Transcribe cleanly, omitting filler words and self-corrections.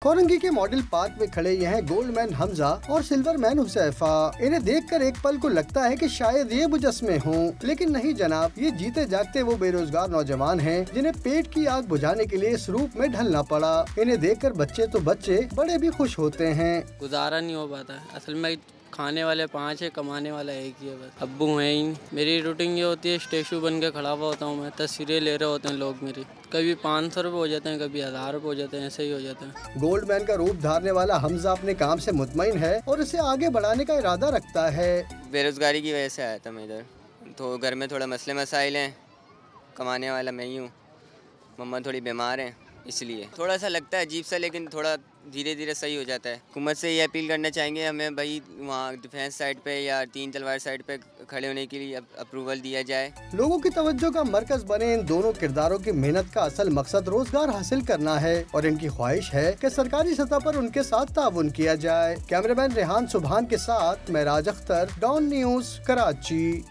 कोरंगी के model park में खड़े ये हैं गोल्ड मैन हमजा और सिल्वर मैन हुसैफा। इन्हें देखकर एक पल को लगता है कि शायद ये मुजस्मे हों, लेकिन नहीं जनाब, ये जीते जागते वो बेरोजगार नौजवान हैं जिन्हें पेट की आग बुझाने के लिए इस रूप में ढलना पड़ा। इन्हें देखकर बच्चे तो बच्चे बड़े भी खुश होते हैं। गुजारा नहीं हो पाता, असल में खाने वाले 5 है, कमाने वाला एक ही है बस। अब्बू है ही। मेरी रूटीन ये होती है, स्टेचू बन के खड़ा हुआ होता हूँ मैं, तस्वीरें ले रहे होते हैं लोग मेरी। कभी 500 रुपये हो जाते हैं, कभी 1000 रुपये हो जाते हैं, ऐसे ही हो जाते हैं। गोल्ड मैन का रूप धारने वाला हमजा अपने काम से मुतमईन है और इसे आगे बढ़ाने का इरादा रखता है। बेरोजगारी की वजह से आया था मैं इधर, तो घर में थोड़ा मसले मसाइल हैं, कमाने वाला मैं ही हूँ, मम्मा थोड़ी बीमार हैं, इसलिए थोड़ा सा लगता है अजीब सा, लेकिन थोड़ा धीरे धीरे सही हो जाता है। हुकूमत से ये अपील करना चाहेंगे हमें भाई वहाँ डिफेंस साइड पे या 3 तलवार साइड पे खड़े होने के लिए अप्रूवल दिया जाए। लोगों की तवज्जो का मरकज बने इन दोनों किरदारों की मेहनत का असल मकसद रोजगार हासिल करना है और इनकी ख्वाहिश है कि सरकारी सतह पर उनके साथ ताउन किया जाए। कैमरामैन रेहान सुबहान के साथ मैं राज अख्तर, डॉन न्यूज़, कराची।